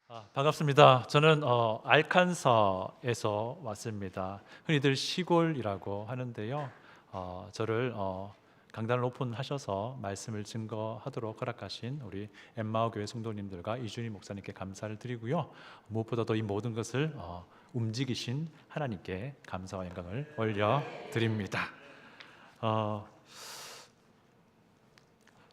반갑습니다. 저는 알칸사에서 왔습니다. 흔히들 시골이라고 하는데요. 저를 강단을 오픈하셔서 말씀을 증거하도록 허락하신 우리 엠마오 교회 성도님들과 이준희 목사님께 감사를 드리고요. 무엇보다도 이 모든 것을 움직이신 하나님께 감사와 영광을 올려드립니다.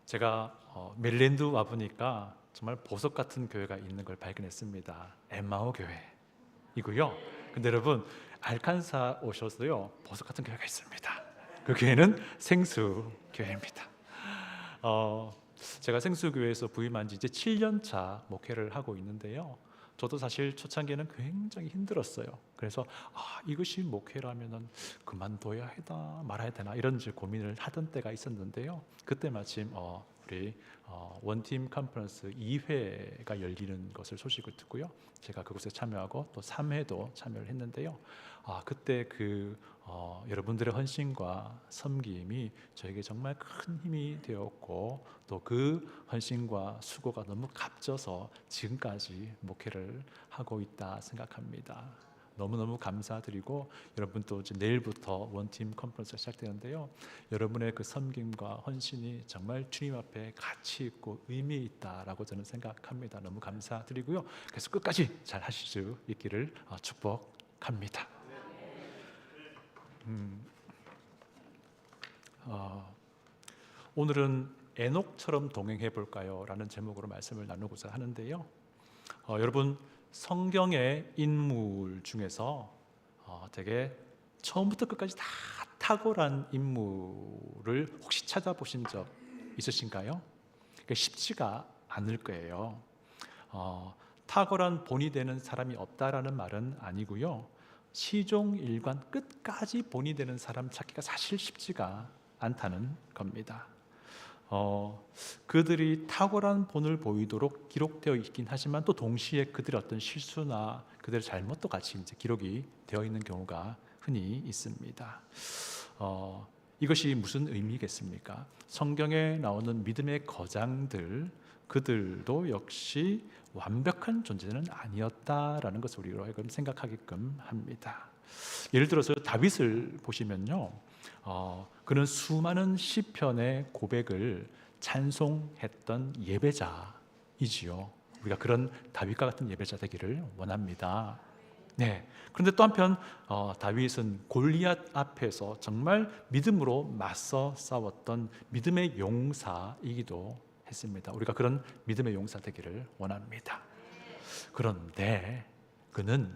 제가 메릴랜드 와 보니까 정말 보석 같은 교회가 있는 걸 발견했습니다. 엠마오 교회이고요. 근데 여러분, 알칸사 오셔서요 보석 같은 교회가 있습니다. 그 교회는 생수 교회입니다. 제가 생수 교회에서 부임한 지 이제 7년 차 목회를 하고 있는데요. 저도 사실 초창기에는 굉장히 힘들었어요. 그래서 이것이 목회라면은 그만둬야 하다 말아야 되나 이런 고민을 하던 때가 있었는데요. 그때 마침 우리 원팀 컨퍼런스 2회가 열리는 것을 소식을 듣고요. 제가 그곳에 참여하고 또 3회도 참여를 했는데요. 그때 여러분들의 헌신과 섬김이 저에게 정말 큰 힘이 되었고 또 그 헌신과 수고가 너무 값져서 지금까지 목회를 하고 있다 생각합니다. 너무너무 감사드리고 여러분 또 이제 내일부터 원팀 컨퍼런스가 시작되는데요. 여러분의 그 섬김과 헌신이 정말 주님 앞에 가치 있고 의미 있다라고 저는 생각합니다. 너무 감사드리고요. 그래서 끝까지 잘 하실 수 있기를 축복합니다. 오늘은 에녹처럼 동행해 볼까요? 라는 제목으로 말씀을 나누고자 하는데요. 여러분 성경의 인물 중에서 되게 처음부터 끝까지 다 탁월한 인물을 혹시 찾아보신 적 있으신가요? 쉽지가 않을 거예요. 탁월한 본이 되는 사람이 없다라는 말은 아니고요. 시종일관 끝까지 본이 되는 사람 찾기가 사실 쉽지가 않다는 겁니다. 그들이 탁월한 본을 보이도록 기록되어 있긴 하지만 또 동시에 그들의 어떤 실수나 그들의 잘못도 같이 이제 기록이 되어 있는 경우가 흔히 있습니다. 이것이 무슨 의미겠습니까? 성경에 나오는 믿음의 거장들 그들도 역시 완벽한 존재는 아니었다라는 것을 우리로 하여금 생각하게끔 합니다. 예를 들어서 다윗을 보시면요. 그는 수많은 시편의 고백을 찬송했던 예배자이지요. 우리가 그런 다윗과 같은 예배자 되기를 원합니다. 네. 그런데 또 한편 다윗은 골리앗 앞에서 정말 믿음으로 맞서 싸웠던 믿음의 용사이기도 했습니다. 우리가 그런 믿음의 용사 되기를 원합니다. 그런데 그는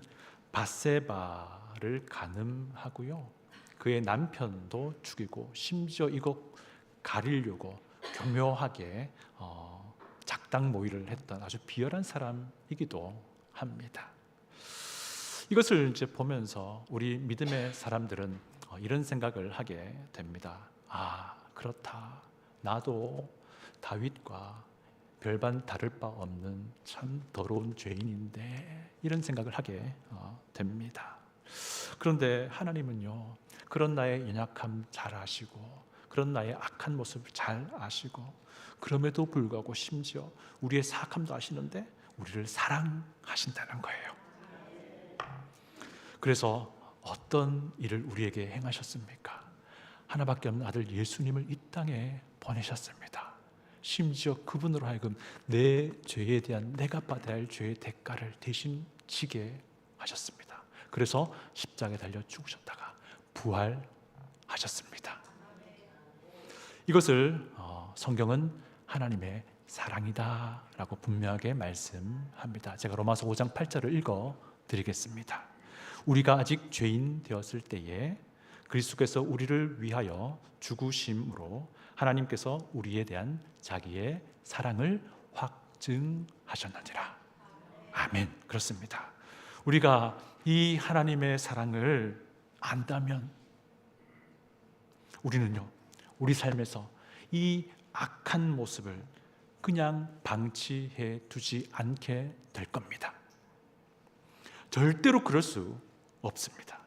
밧세바를 간음하고요. 그의 남편도 죽이고 심지어 이거 가리려고 교묘하게 작당 모의를 했던 아주 비열한 사람이기도 합니다. 이것을 이제 보면서 우리 믿음의 사람들은 이런 생각을 하게 됩니다. 그렇다. 나도 다윗과 별반 다를 바 없는 참 더러운 죄인인데 이런 생각을 하게 됩니다. 그런데 하나님은요, 그런 나의 연약함 잘 아시고 그런 나의 악한 모습을 잘 아시고 그럼에도 불구하고 심지어 우리의 사악함도 아시는데 우리를 사랑하신다는 거예요. 그래서 어떤 일을 우리에게 행하셨습니까? 하나밖에 없는 아들 예수님을 이 땅에 보내셨습니다. 심지어 그분으로 하여금 내 죄에 대한 내가 받아야 할 죄의 대가를 대신 지게 하셨습니다. 그래서 십자가에 달려 죽으셨다가 부활하셨습니다. 이것을 성경은 하나님의 사랑이다라고 분명하게 말씀합니다. 제가 로마서 5장 8절을 읽어드리겠습니다. 우리가 아직 죄인 되었을 때에 그리스도께서 우리를 위하여 죽으심으로 하나님께서 우리에 대한 자기의 사랑을 확증하셨느니라. 아멘. 그렇습니다. 우리가 이 하나님의 사랑을 안다면 우리는요, 우리 삶에서 이 악한 모습을 그냥 방치해 두지 않게 될 겁니다. 절대로 그럴 수 없습니다.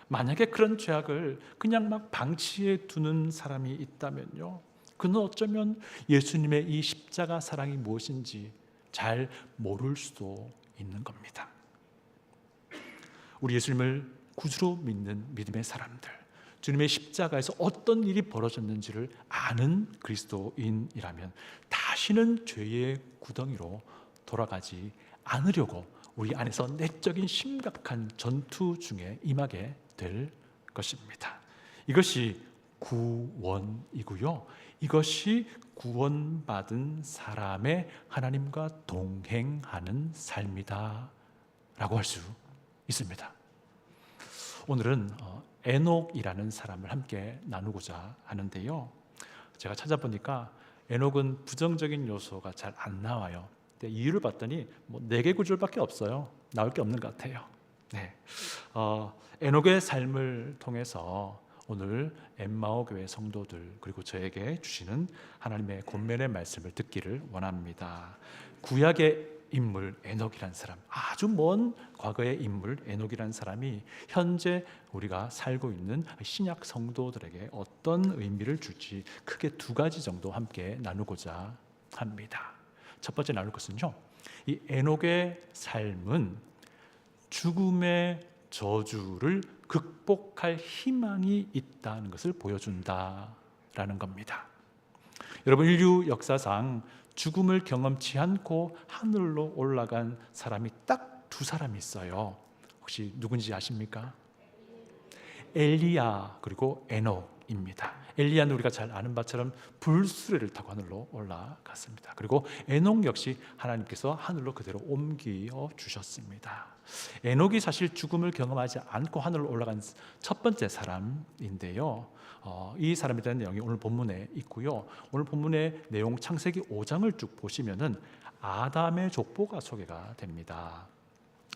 만약에 그런 죄악을 그냥 막 방치해 두는 사람이 있다면요, 그는 어쩌면 예수님의 이 십자가 사랑이 무엇인지 잘 모를 수도 있는 겁니다. 우리 예수님을 구주로 믿는 믿음의 사람들, 주님의 십자가에서 어떤 일이 벌어졌는지를 아는 그리스도인이라면 다시는 죄의 구덩이로 돌아가지 않으려고 우리 안에서 내적인 심각한 전투 중에 임하게 될 것입니다. 이것이 구원이고요. 이것이 구원받은 사람의 하나님과 동행하는 삶이다 라고 할 수 있습니다. 오늘은 에녹이라는 사람을 함께 나누고자 하는데요. 제가 찾아보니까 에녹은 부정적인 요소가 잘 안 나와요. 근데 이유를 봤더니 4개 구절밖에 없어요. 나올 게 없는 것 같아요. 네. 에녹의 삶을 통해서 오늘 엠마오 교회 성도들 그리고 저에게 주시는 하나님의 권면의 말씀을 듣기를 원합니다. 구약의 인물 에녹이란 사람, 아주 먼 과거의 인물 에녹이란 사람이 현재 우리가 살고 있는 신약 성도들에게 어떤 의미를 줄지 크게 2가지 정도 함께 나누고자 합니다. 첫 번째 나눌 것은요, 이 에녹의 삶은 죽음의 저주를 극복할 희망이 있다는 것을 보여준다라는 겁니다. 여러분, 인류 역사상 죽음을 경험치 않고 하늘로 올라간 사람이 딱 2사람이 있어요. 혹시 누군지 아십니까? 엘리야 그리고 에녹입니다. 엘리야는 우리가 잘 아는 바처럼 불수레를 타고 하늘로 올라갔습니다. 그리고 에녹 역시 하나님께서 하늘로 그대로 옮겨 주셨습니다. 에녹이 사실 죽음을 경험하지 않고 하늘로 올라간 첫 번째 사람인데요. 이 사람에 대한 내용이 오늘 본문에 있고요. 오늘 본문의 내용 창세기 5장을 쭉 보시면은 아담의 족보가 소개가 됩니다.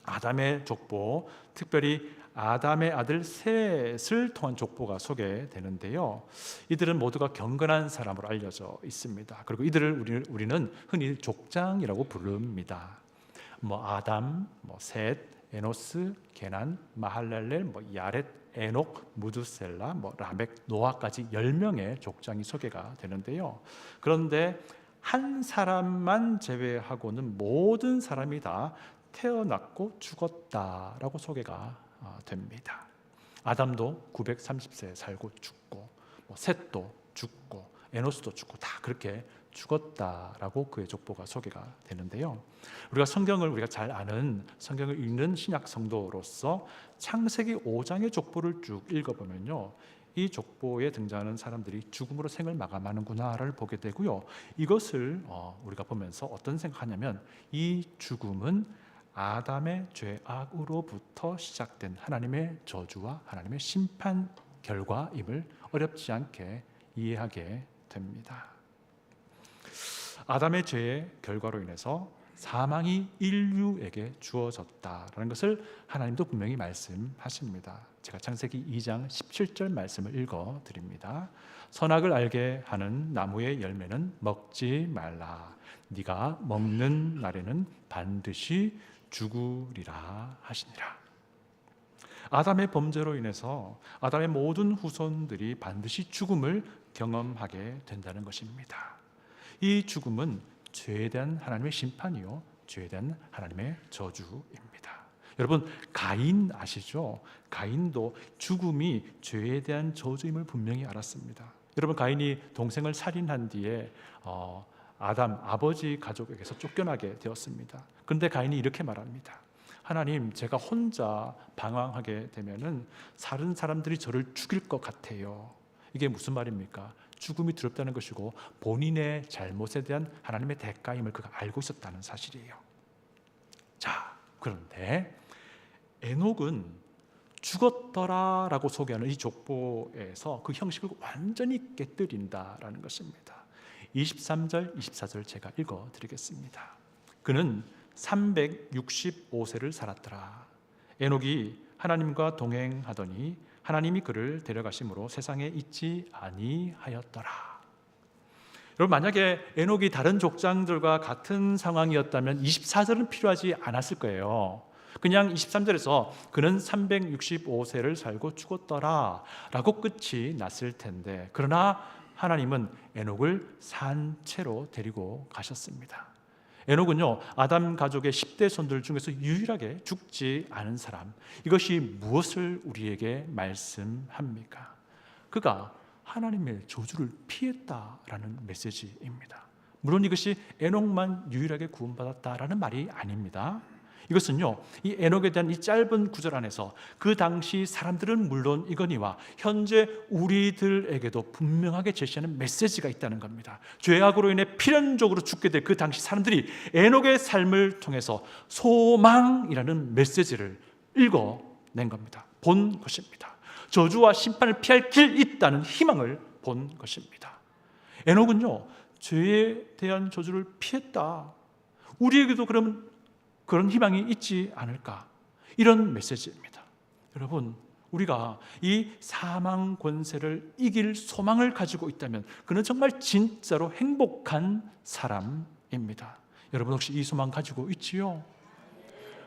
아담의 족보, 특별히 아담의 아들 셋을 통한 족보가 소개되는데요. 이들은 모두가 경건한 사람으로 알려져 있습니다. 그리고 이들을 우리는 흔히 족장이라고 부릅니다. 아담, 셋, 에노스, 게난, 마할랄렐, 야렛, 에녹, 무두셀라, 라멕, 노아까지 10명의 족장이 소개가 되는데요. 그런데 한 사람만 제외하고는 모든 사람이 다 태어났고 죽었다라고 소개가 됩니다. 아담도 930세 살고 죽고, 셋도 죽고, 에노스도 죽고 다 그렇게 죽었다라고 그의 족보가 소개가 되는데요. 우리가 성경을 잘 아는 성경을 읽는 신약 성도로서 창세기 5장의 족보를 쭉 읽어보면요, 이 족보에 등장하는 사람들이 죽음으로 생을 마감하는구나를 보게 되고요. 이것을 우리가 보면서 어떤 생각하냐면 이 죽음은 아담의 죄악으로부터 시작된 하나님의 저주와 하나님의 심판 결과임을 어렵지 않게 이해하게 됩니다. 아담의 죄의 결과로 인해서 사망이 인류에게 주어졌다라는 것을 하나님도 분명히 말씀하십니다. 제가 창세기 2장 17절 말씀을 읽어드립니다. 선악을 알게 하는 나무의 열매는 먹지 말라. 네가 먹는 날에는 반드시 죽으리라 하시니라. 아담의 범죄로 인해서 아담의 모든 후손들이 반드시 죽음을 경험하게 된다는 것입니다. 이 죽음은 죄에 대한 하나님의 심판이요, 죄에 대한 하나님의 저주입니다. 여러분, 가인 아시죠? 가인도 죽음이 죄에 대한 저주임을 분명히 알았습니다. 여러분, 가인이 동생을 살인한 뒤에 아담 아버지 가족에게서 쫓겨나게 되었습니다. 그런데 가인이 이렇게 말합니다. 하나님, 제가 혼자 방황하게 되면은 다른 사람들이 저를 죽일 것 같아요. 이게 무슨 말입니까? 죽음이 두렵다는 것이고 본인의 잘못에 대한 하나님의 대가임을 그가 알고 있었다는 사실이에요. 자, 그런데 에녹은 죽었더라라고 소개하는 이 족보에서 그 형식을 완전히 깨뜨린다라는 것입니다. 23절, 24절 제가 읽어드리겠습니다. 그는 365세를 살았더라. 에녹이 하나님과 동행하더니 하나님이 그를 데려가심으로 세상에 있지 아니하였더라. 여러분, 만약에 에녹이 다른 족장들과 같은 상황이었다면 24절은 필요하지 않았을 거예요. 그냥 23절에서 그는 365세를 살고 죽었더라 라고 끝이 났을 텐데, 그러나 하나님은 에녹을 산채로 데리고 가셨습니다. 에녹은요, 아담 가족의 10대 손들 중에서 유일하게 죽지 않은 사람. 이것이 무엇을 우리에게 말씀합니까? 그가 하나님의 저주를 피했다라는 메시지입니다. 물론 이것이 에녹만 유일하게 구원받았다라는 말이 아닙니다. 이것은요, 이 에녹에 대한 이 짧은 구절 안에서 그 당시 사람들은 물론 이거니와 현재 우리들에게도 분명하게 제시하는 메시지가 있다는 겁니다. 죄악으로 인해 필연적으로 죽게 될 그 당시 사람들이 에녹의 삶을 통해서 소망이라는 메시지를 읽어낸 겁니다. 본 것입니다. 저주와 심판을 피할 길 있다는 희망을 본 것입니다. 에녹은요, 죄에 대한 저주를 피했다. 우리에게도 그런 희망이 있지 않을까? 이런 메시지입니다. 여러분, 우리가 이 사망 권세를 이길 소망을 가지고 있다면 그는 정말 진짜로 행복한 사람입니다. 여러분 혹시 이 소망 가지고 있지요?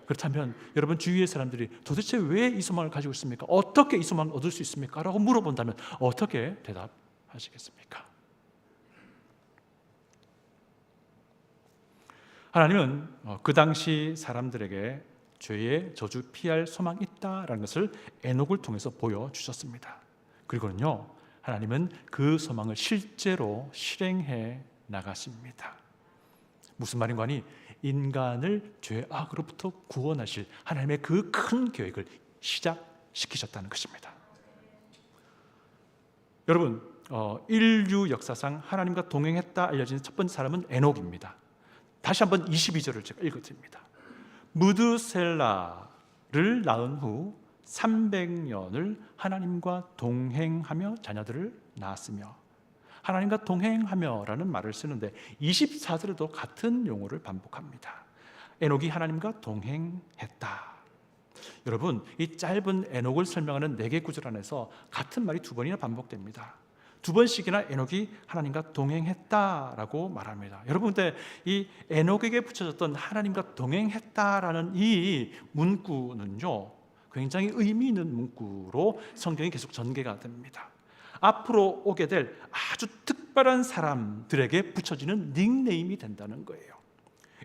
그렇다면 여러분 주위의 사람들이 도대체 왜 이 소망을 가지고 있습니까? 어떻게 이 소망을 얻을 수 있습니까? 라고 물어본다면 어떻게 대답하시겠습니까? 하나님은 그 당시 사람들에게 죄의 저주 피할 소망이 있다라는 것을 에녹을 통해서 보여주셨습니다. 그리고는요, 하나님은 그 소망을 실제로 실행해 나가십니다. 무슨 말인가 하니 인간을 죄악으로부터 구원하실 하나님의 그 큰 계획을 시작시키셨다는 것입니다. 여러분, 인류 역사상 하나님과 동행했다 알려진 첫 번째 사람은 에녹입니다. 다시 한번 22절을 제가 읽어드립니다. 무드셀라를 낳은 후 300년을 하나님과 동행하며 자녀들을 낳았으며, 하나님과 동행하며라는 말을 쓰는데 24절에도 같은 용어를 반복합니다. 에녹이 하나님과 동행했다. 여러분, 이 짧은 에녹을 설명하는 4개 구절 안에서 같은 말이 2번이나 반복됩니다. 2번씩이나 에녹이 하나님과 동행했다라고 말합니다. 여러분, 근데 이 에녹에게 붙여졌던 하나님과 동행했다라는 이 문구는요, 굉장히 의미 있는 문구로 성경이 계속 전개가 됩니다. 앞으로 오게 될 아주 특별한 사람들에게 붙여지는 닉네임이 된다는 거예요.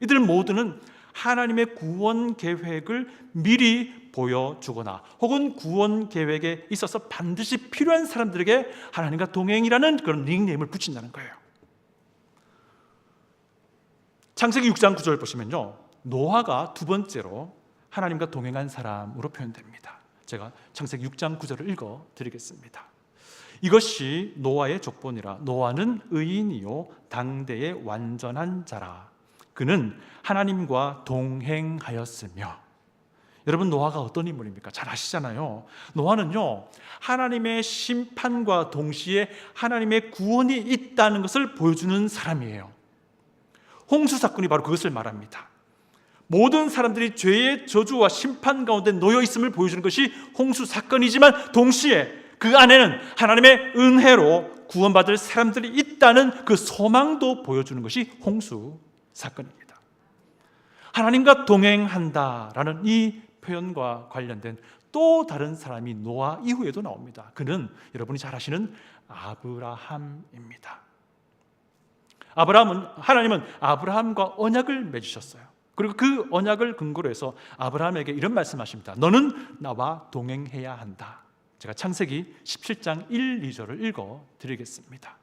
이들 모두는 하나님의 구원 계획을 미리 보여주거나 혹은 구원 계획에 있어서 반드시 필요한 사람들에게 하나님과 동행이라는 그런 닉네임을 붙인다는 거예요. 창세기 6장 9절 보시면요, 노아가 2번째로 하나님과 동행한 사람으로 표현됩니다. 제가 창세기 6장 9절을 읽어드리겠습니다. 이것이 노아의 족본이라. 노아는 의인이요 당대의 완전한 자라. 그는 하나님과 동행하였으며. 여러분, 노아가 어떤 인물입니까? 잘 아시잖아요. 노아는요, 하나님의 심판과 동시에 하나님의 구원이 있다는 것을 보여주는 사람이에요. 홍수 사건이 바로 그것을 말합니다. 모든 사람들이 죄의 저주와 심판 가운데 놓여 있음을 보여주는 것이 홍수 사건이지만 동시에 그 안에는 하나님의 은혜로 구원받을 사람들이 있다는 그 소망도 보여주는 것이 홍수 사건입니다. 하나님과 동행한다라는 이 표현과 관련된 또 다른 사람이 노아 이후에도 나옵니다. 그는 여러분이 잘 아시는 아브라함입니다. 하나님은 아브라함과 언약을 맺으셨어요. 그리고 그 언약을 근거로 해서 아브라함에게 이런 말씀하십니다. 너는 나와 동행해야 한다. 제가 창세기 17장 1, 2절을 읽어드리겠습니다.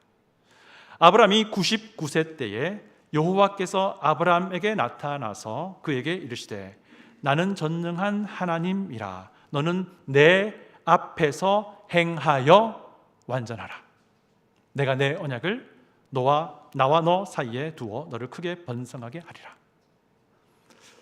아브라함이 99세 때에 여호와께서 아브라함에게 나타나서 그에게 이르시되 나는 전능한 하나님이라. 너는 내 앞에서 행하여 완전하라. 내가 내 언약을 나와 너 사이에 두어 너를 크게 번성하게 하리라.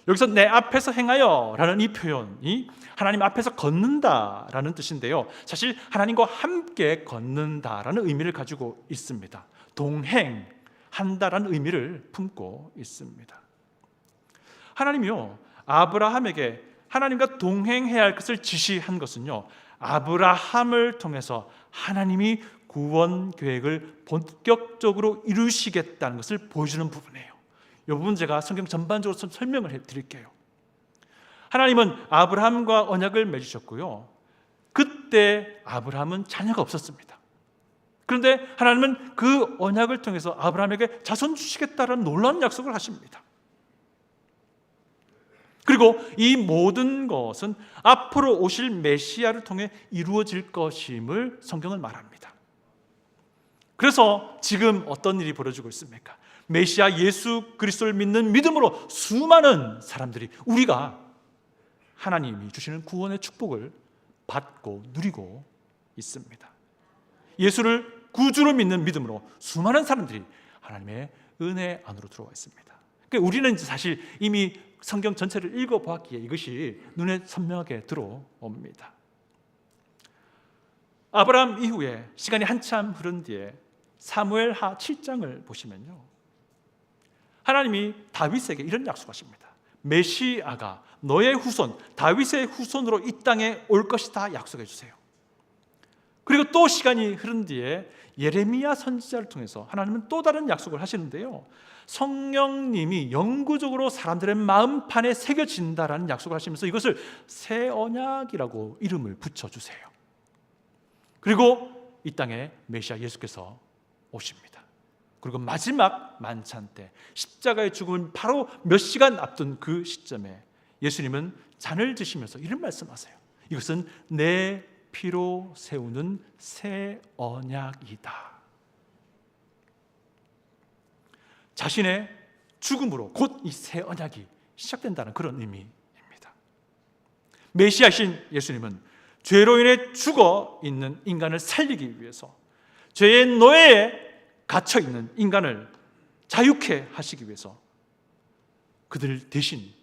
여기서 내 앞에서 행하여 라는 이 표현이 하나님 앞에서 걷는다라는 뜻인데요, 사실 하나님과 함께 걷는다라는 의미를 가지고 있습니다. 동행한다라는 의미를 품고 있습니다. 하나님이요, 아브라함에게 하나님과 동행해야 할 것을 지시한 것은요, 아브라함을 통해서 하나님이 구원 계획을 본격적으로 이루시겠다는 것을 보여주는 부분이에요. 이 부분 제가 성경 전반적으로 좀 설명을 해드릴게요. 하나님은 아브라함과 언약을 맺으셨고요, 그때 아브라함은 자녀가 없었습니다. 그런데 하나님은 그 언약을 통해서 아브라함에게 자손 주시겠다는 놀라운 약속을 하십니다. 그리고 이 모든 것은 앞으로 오실 메시아를 통해 이루어질 것임을 성경은 말합니다. 그래서 지금 어떤 일이 벌어지고 있습니까? 메시아 예수 그리스도를 믿는 믿음으로 수많은 사람들이 우리가 하나님이 주시는 구원의 축복을 받고 누리고 있습니다. 예수를 구주로 믿는 믿음으로 수많은 사람들이 하나님의 은혜 안으로 들어와 있습니다. 그러니까 우리는 사실 이미 성경 전체를 읽어보았기에 이것이 눈에 선명하게 들어옵니다. 아브라함 이후에 시간이 한참 흐른 뒤에 사무엘하 7장을 보시면요, 하나님이 다윗에게 이런 약속하십니다. 메시아가 너의 후손, 다윗의 후손으로 이 땅에 올 것이다 약속해 주세요. 그리고 또 시간이 흐른 뒤에 예레미야 선지자를 통해서 하나님은 또 다른 약속을 하시는데요, 성령님이 영구적으로 사람들의 마음판에 새겨진다라는 약속을 하시면서 이것을 새 언약이라고 이름을 붙여주세요. 그리고 이 땅에 메시아 예수께서 오십니다. 그리고 마지막 만찬 때 십자가의 죽음은 바로 몇 시간 앞둔 그 시점에 예수님은 잔을 드시면서 이런 말씀하세요. 이것은 내 피로 세우는 새 언약이다. 자신의 죽음으로 곧 이 새 언약이 시작된다는 그런 의미입니다. 메시아신 예수님은 죄로 인해 죽어 있는 인간을 살리기 위해서 죄의 노예에 갇혀 있는 인간을 자유케 하시기 위해서 그들 대신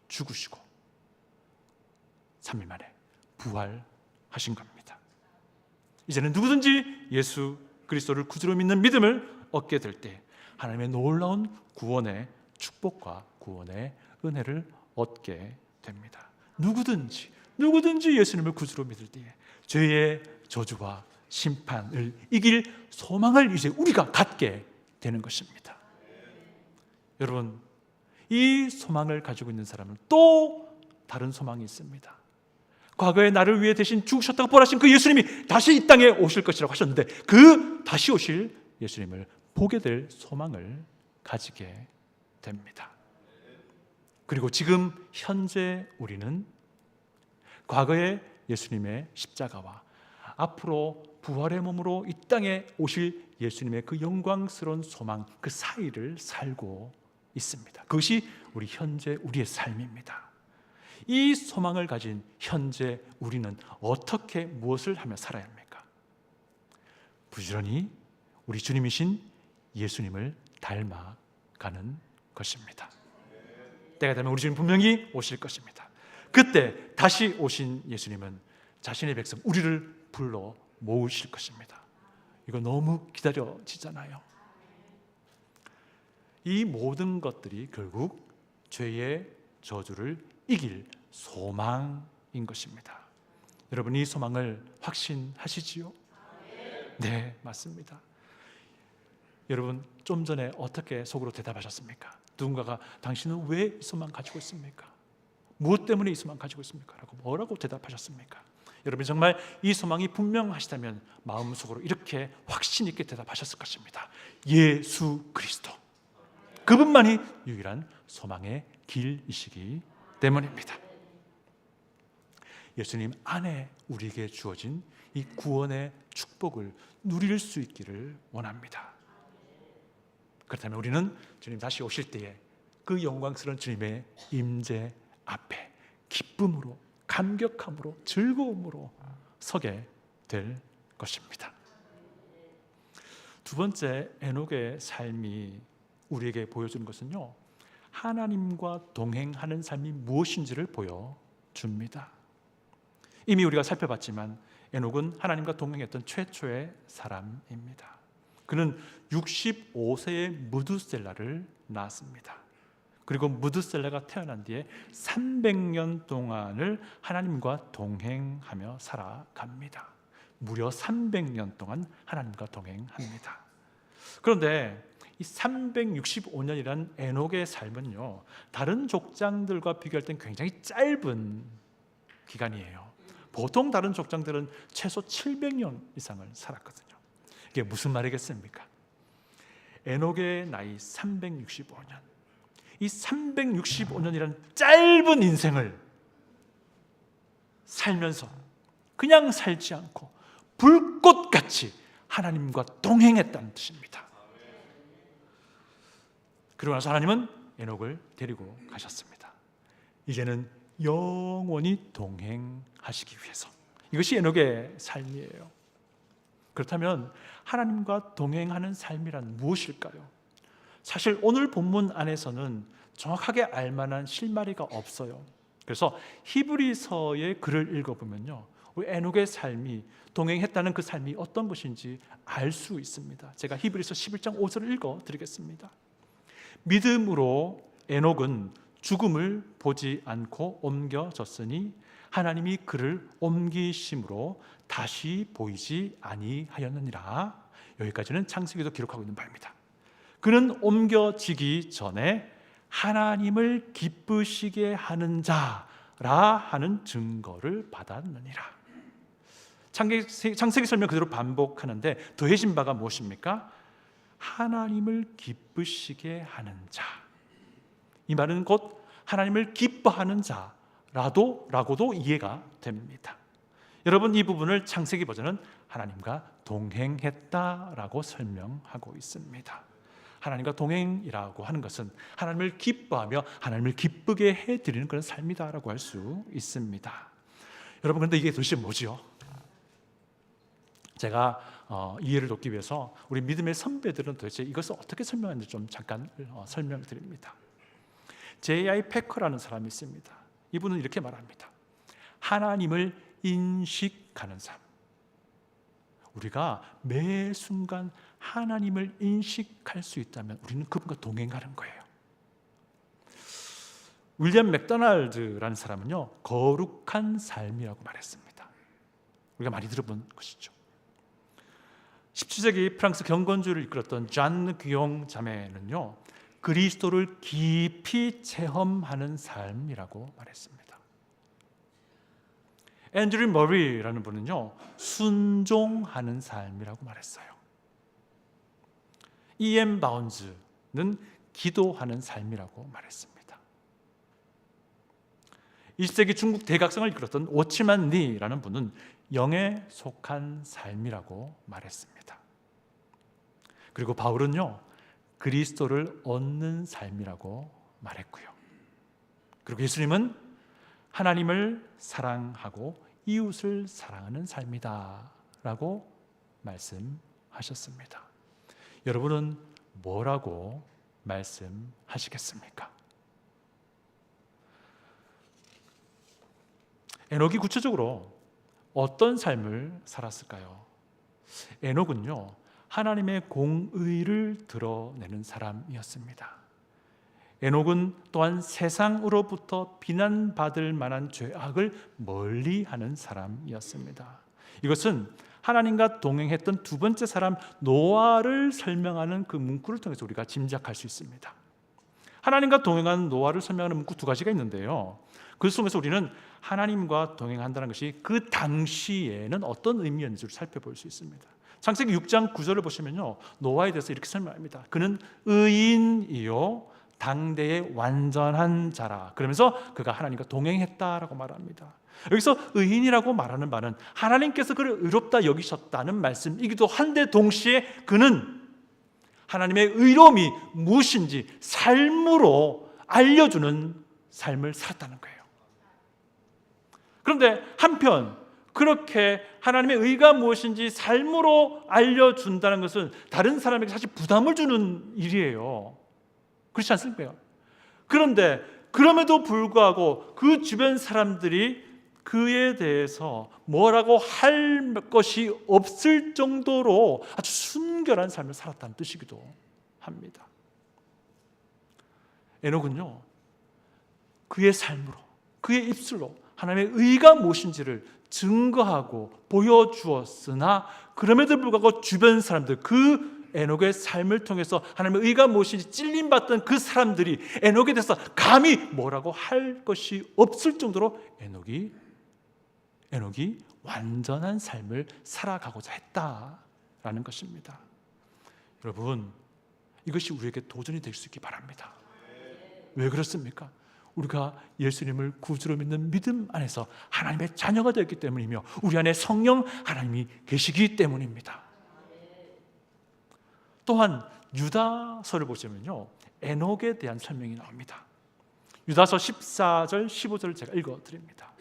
죽으시고 3일 만에 부활하신 겁니다. 이제는 누구든지 예수 그리스도를 구주로 믿는 믿음을 얻게 될 때 하나님의 놀라운 구원의 축복과 구원의 은혜를 얻게 됩니다. 누구든지 예수님을 구주로 믿을 때에 죄의 저주와 심판을 이길 소망을 이제 우리가 갖게 되는 것입니다. 여러분, 이 소망을 가지고 있는 사람은 또 다른 소망이 있습니다. 과거에 나를 위해 대신 죽으셨다고 부활하신 그 예수님이 다시 이 땅에 오실 것이라고 하셨는데 그 다시 오실 예수님을 보게 될 소망을 가지게 됩니다. 그리고 지금 현재 우리는 과거의 예수님의 십자가와 앞으로 부활의 몸으로 이 땅에 오실 예수님의 그 영광스러운 소망, 그 사이를 살고 있습니다. 그것이 우리 현재 우리의 삶입니다. 이 소망을 가진 현재 우리는 어떻게 무엇을 하며 살아야 합니까? 부지런히 우리 주님이신 예수님을 닮아가는 것입니다. 때가 되면 우리 주님 분명히 오실 것입니다. 그때 다시 오신 예수님은 자신의 백성 우리를 불러 모으실 것입니다. 이거 너무 기다려지잖아요. 이 모든 것들이 결국 죄의 저주를 이길 소망인 것입니다. 여러분, 이 소망을 확신하시지요? 네, 맞습니다. 여러분, 좀 전에 어떻게 속으로 대답하셨습니까? 누군가가 당신은 왜 이 소망 가지고 있습니까? 무엇 때문에 이 소망 가지고 있습니까? 라고 뭐라고 대답하셨습니까? 여러분, 정말 이 소망이 분명하시다면 마음속으로 이렇게 확신 있게 대답하셨을 것입니다. 예수 그리스도, 그분만이 유일한 소망의 길이시기 때문입니다. 예수님 안에 우리에게 주어진 이 구원의 축복을 누릴 수 있기를 원합니다. 그렇다면 우리는 주님 다시 오실 때에 그 영광스러운 주님의 임재 앞에 기쁨으로, 감격함으로, 즐거움으로 서게 될 것입니다. 두 번째, 에녹의 삶이 우리에게 보여주는 것은요, 하나님과 동행하는 삶이 무엇인지를 보여줍니다. 이미 우리가 살펴봤지만 에녹은 하나님과 동행했던 최초의 사람입니다. 그는 65세에 무두셀라를 낳았습니다. 그리고 무두셀라가 태어난 뒤에 300년 동안을 하나님과 동행하며 살아갑니다. 무려 300년 동안 하나님과 동행합니다. 그런데 이 365년이라는 에녹의 삶은요, 다른 족장들과 비교할 땐 굉장히 짧은 기간이에요. 보통 다른 족장들은 최소 700년 이상을 살았거든요. 이게 무슨 말이겠습니까? 에녹의 나이 365년. 이 365년이라는 짧은 인생을 살면서 그냥 살지 않고 불꽃같이 하나님과 동행했다는 뜻입니다. 그러고 나서 하나님은 에녹을 데리고 가셨습니다. 이제는 영원히 동행하시기 위해서. 이것이 에녹의 삶이에요. 그렇다면 하나님과 동행하는 삶이란 무엇일까요? 사실 오늘 본문 안에서는 정확하게 알만한 실마리가 없어요. 그래서 히브리서의 글을 읽어보면요, 우리 에녹의 삶이, 동행했다는 그 삶이 어떤 것인지 알 수 있습니다. 제가 히브리서 11장 5절을 읽어드리겠습니다. 믿음으로 에녹은 죽음을 보지 않고 옮겨졌으니 하나님이 그를 옮기심으로 다시 보이지 아니하였느니라. 여기까지는 창세기도 기록하고 있는 바입니다. 그는 옮겨지기 전에 하나님을 기쁘시게 하는 자라 하는 증거를 받았느니라. 창세기 설명 그대로 반복하는데 더해진 바가 무엇입니까? 하나님을 기쁘시게 하는 자. 이 말은 곧 하나님을 기뻐하는 자라고도 이해가 됩니다. 여러분, 이 부분을 창세기 버전은 하나님과 동행했다라고 설명하고 있습니다. 하나님과 동행이라고 하는 것은 하나님을 기뻐하며 하나님을 기쁘게 해드리는 그런 삶이다라고 할 수 있습니다. 여러분, 그런데 이게 도대체 뭐죠? 제가 이해를 돕기 위해서 우리 믿음의 선배들은 도대체 이것을 어떻게 설명하는지 좀 잠깐 설명드립니다. J.I. 패커라는 사람이 있습니다. 이분은 이렇게 말합니다. 하나님을 인식하는 삶. 우리가 매 순간 하나님을 인식할 수 있다면 우리는 그분과 동행하는 거예요. 윌리엄 맥도날드라는 사람은요, 거룩한 삶이라고 말했습니다. 우리가 많이 들어본 것이죠. 17세기 프랑스 경건주의를 이끌었던 잔 귀용 자매는요, 그리스도를 깊이 체험하는 삶이라고 말했습니다. 앤드류 머리라는 분은요, 순종하는 삶이라고 말했어요. E.M. 바운즈는 기도하는 삶이라고 말했습니다. 20세기 중국 대각성을 이끌었던 오치만 리라는 분은 영에 속한 삶이라고 말했습니다. 그리고 바울은요, 그리스도를 얻는 삶이라고 말했고요. 그리고 예수님은 하나님을 사랑하고 이웃을 사랑하는 삶이다 라고 말씀하셨습니다. 여러분은 뭐라고 말씀하시겠습니까? 에녹이 구체적으로 어떤 삶을 살았을까요? 에녹은요, 하나님의 공의를 드러내는 사람이었습니다. 에녹은 또한 세상으로부터 비난받을 만한 죄악을 멀리하는 사람이었습니다. 이것은 하나님과 동행했던 두 번째 사람 노아를 설명하는 그 문구를 통해서 우리가 짐작할 수 있습니다. 하나님과 동행하는 노아를 설명하는 문구 두 가지가 있는데요, 그 속에서 우리는 하나님과 동행한다는 것이 그 당시에는 어떤 의미였는지를 살펴볼 수 있습니다. 창세기 6장 9절을 보시면요, 노아에 대해서 이렇게 설명합니다. 그는 의인이요 당대의 완전한 자라. 그러면서 그가 하나님과 동행했다라고 말합니다. 여기서 의인이라고 말하는 바는 하나님께서 그를 의롭다 여기셨다는 말씀이기도 한데, 동시에 그는 하나님의 의로움이 무엇인지 삶으로 알려주는 삶을 살았다는 거예요. 그런데 한편 그렇게 하나님의 의가 무엇인지 삶으로 알려준다는 것은 다른 사람에게 사실 부담을 주는 일이에요. 그렇지 않습니까? 그런데 그럼에도 불구하고 그 주변 사람들이 그에 대해서 뭐라고 할 것이 없을 정도로 아주 순결한 삶을 살았다는 뜻이기도 합니다. 에녹은요, 그의 삶으로, 그의 입술로 하나님의 의가 무엇인지를 증거하고 보여주었으나, 그럼에도 불구하고 주변 사람들, 그 에녹의 삶을 통해서 하나님의 의가 무엇인지 찔림받던 그 사람들이 에녹에 대해서 감히 뭐라고 할 것이 없을 정도로 에녹이 완전한 삶을 살아가고자 했다라는 것입니다. 여러분, 이것이 우리에게 도전이 될 수 있기 바랍니다. 왜 그렇습니까? 우리가 예수님을 구주로 믿는 믿음 안에서 하나님의 자녀가 되었기 때문이며 우리 안에 성령 하나님이 계시기 때문입니다. 또한 유다서를 보시면요, 에녹에 대한 설명이 나옵니다. 유다서 14절 15절을 제가 읽어드립니다.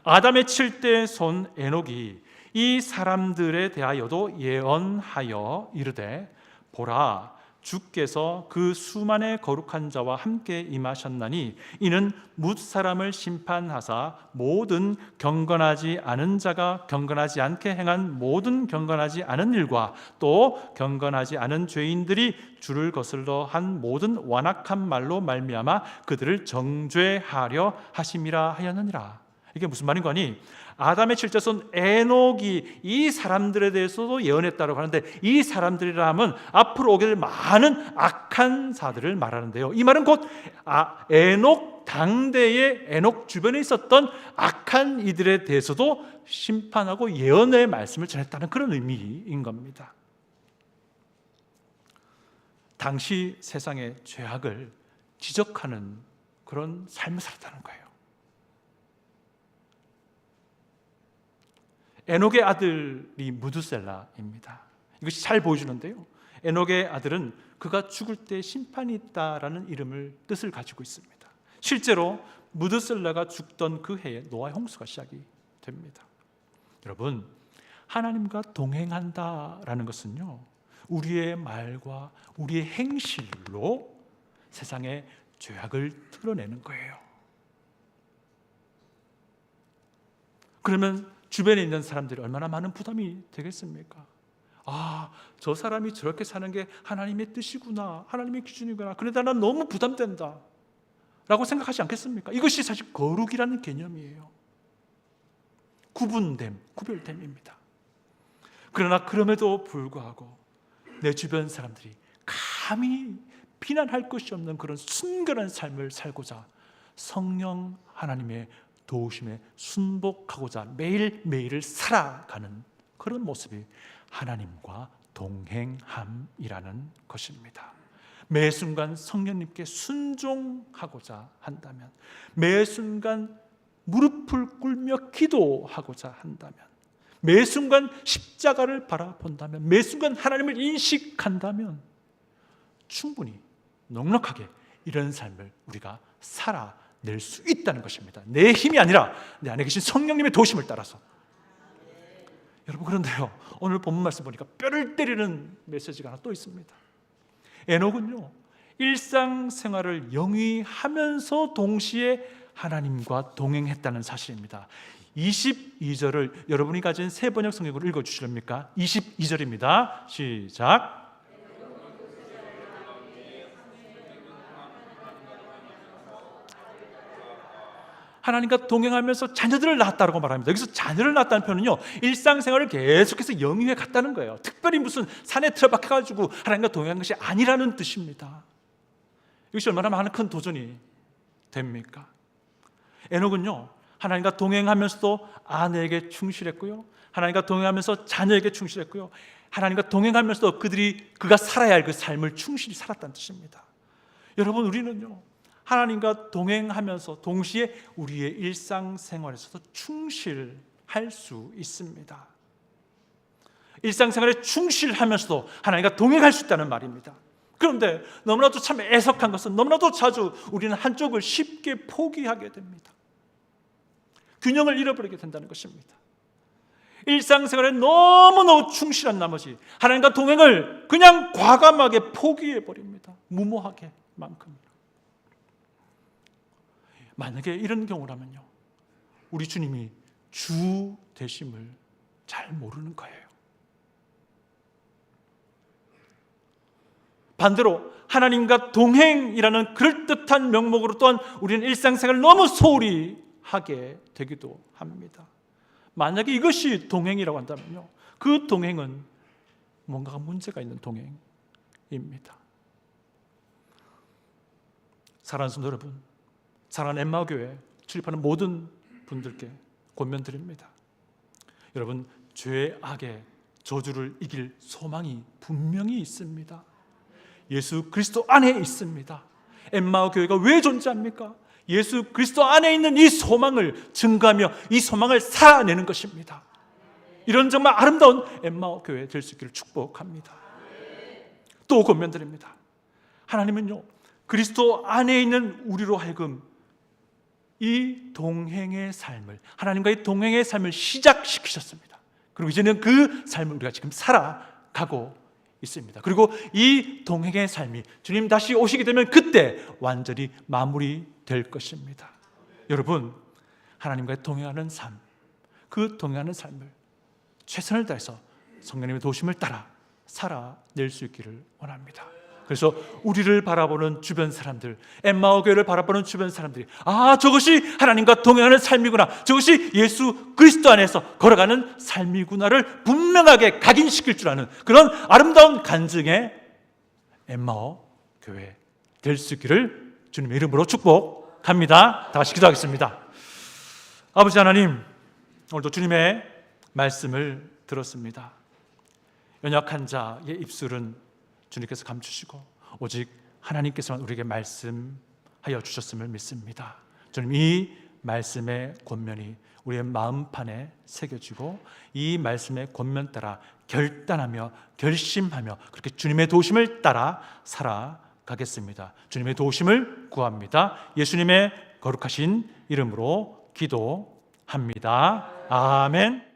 아담의 7대 손 에녹이 이 사람들에 대하여도 예언하여 이르되 보라, 주께서 그 수만의 거룩한 자와 함께 임하셨나니 이는 뭇 사람을 심판하사 모든 경건하지 않은 자가 경건하지 않게 행한 모든 경건하지 않은 일과 또 경건하지 않은 죄인들이 주를 거슬러 한 모든 완악한 말로 말미암아 그들을 정죄하려 하심이라 하였느니라. 이게 무슨 말인 거니? 아담의 7자손 에녹이 이 사람들에 대해서도 예언했다고 하는데, 이 사람들이라 하면 앞으로 오게 될 많은 악한 자들을 말하는데요, 이 말은 곧 에녹 당대의 에녹 주변에 있었던 악한 이들에 대해서도 심판하고 예언의 말씀을 전했다는 그런 의미인 겁니다. 당시 세상의 죄악을 지적하는 그런 삶을 살았다는 거예요. 에녹의 아들이 무드셀라입니다. 이것이 잘 보여주는데요, 에녹의 아들은 그가 죽을 때 심판이 있다라는 뜻을 가지고 있습니다. 실제로 무드셀라가 죽던 그 해에 노아 홍수가 시작이 됩니다. 여러분, 하나님과 동행한다라는 것은요, 우리의 말과 우리의 행실로 세상의 죄악을 드러내는 거예요. 그러면 주변에 있는 사람들이 얼마나 많은 부담이 되겠습니까? 저 사람이 저렇게 사는 게 하나님의 뜻이구나, 하나님의 기준이구나, 그러다 난 너무 부담된다 라고 생각하지 않겠습니까? 이것이 사실 거룩이라는 개념이에요. 구분됨, 구별됨입니다. 그러나 그럼에도 불구하고 내 주변 사람들이 감히 비난할 것이 없는 그런 순결한 삶을 살고자 성령 하나님의 도우심에 순복하고자 매일매일을 살아가는 그런 모습이 하나님과 동행함이라는 것입니다. 매 순간 성령님께 순종하고자 한다면, 매 순간 무릎을 꿇며 기도하고자 한다면, 매 순간 십자가를 바라본다면, 매 순간 하나님을 인식한다면 충분히 넉넉하게 이런 삶을 우리가 살아낼 수 있다는 것입니다. 내 힘이 아니라 내 안에 계신 성령님의 도심을 따라서. 여러분, 그런데요, 오늘 본문 말씀 보니까 뼈를 때리는 메시지가 하나 또 있습니다. 에녹은요, 일상생활을 영위하면서 동시에 하나님과 동행했다는 사실입니다. 22절을 여러분이 가진 새 번역 성경으로 읽어주시렵니까? 22절입니다. 시작. 하나님과 동행하면서 자녀들을 낳았다고 말합니다. 여기서 자녀를 낳았다는 표현은요, 일상생활을 계속해서 영위해 갔다는 거예요. 특별히 무슨 산에 틀어박혀가지고 하나님과 동행한 것이 아니라는 뜻입니다. 이것이 얼마나 많은 큰 도전이 됩니까? 에녹은요, 하나님과 동행하면서도 아내에게 충실했고요, 하나님과 동행하면서 자녀에게 충실했고요, 하나님과 동행하면서도 그가 살아야 할 그 삶을 충실히 살았다는 뜻입니다. 여러분, 우리는요, 하나님과 동행하면서 동시에 우리의 일상생활에서도 충실할 수 있습니다. 일상생활에 충실하면서도 하나님과 동행할 수 있다는 말입니다. 그런데 너무나도 참 애석한 것은 너무나도 자주 우리는 한쪽을 쉽게 포기하게 됩니다. 균형을 잃어버리게 된다는 것입니다. 일상생활에 너무너무 충실한 나머지 하나님과 동행을 그냥 과감하게 포기해버립니다. 무모하게만큼. 만약에 이런 경우라면요, 우리 주님이 주 되심을 잘 모르는 거예요. 반대로 하나님과 동행이라는 그럴듯한 명목으로 또한 우리는 일상생활을 너무 소홀히 하게 되기도 합니다. 만약에 이것이 동행이라고 한다면요, 그 동행은 뭔가가 문제가 있는 동행입니다. 사랑하는 성도 여러분, 사랑하는 엠마오교회 출입하는 모든 분들께 권면드립니다. 여러분, 죄, 악의 저주를 이길 소망이 분명히 있습니다. 예수 그리스도 안에 있습니다. 엠마오 교회가 왜 존재합니까? 예수 그리스도 안에 있는 이 소망을 증거하며 이 소망을 살아내는 것입니다. 이런 정말 아름다운 엠마오 교회 될 수 있기를 축복합니다. 또 권면드립니다. 하나님은요, 그리스도 안에 있는 우리로 하여금 이 동행의 삶을, 하나님과의 동행의 삶을 시작시키셨습니다. 그리고 이제는 그 삶을 우리가 지금 살아가고 있습니다. 그리고 이 동행의 삶이 주님 다시 오시게 되면 그때 완전히 마무리될 것입니다. 여러분, 하나님과의 동행하는 삶, 그 동행하는 삶을 최선을 다해서 성령님의 도심을 따라 살아낼 수 있기를 원합니다. 그래서 우리를 바라보는 주변 사람들, 엠마오 교회를 바라보는 주변 사람들이 저것이 하나님과 동행하는 삶이구나, 저것이 예수 그리스도 안에서 걸어가는 삶이구나를 분명하게 각인시킬 줄 아는 그런 아름다운 간증의 엠마오 교회 될 수 있기를 주님의 이름으로 축복합니다. 다 같이 기도하겠습니다. 아버지 하나님, 오늘도 주님의 말씀을 들었습니다. 연약한 자의 입술은 주님께서 감추시고 오직 하나님께서만 우리에게 말씀하여 주셨음을 믿습니다. 주님, 이 말씀의 권면이 우리의 마음판에 새겨지고 이 말씀의 권면 따라 결단하며 결심하며 그렇게 주님의 도심을 따라 살아가겠습니다. 주님의 도심을 구합니다. 예수님의 거룩하신 이름으로 기도합니다. 아멘.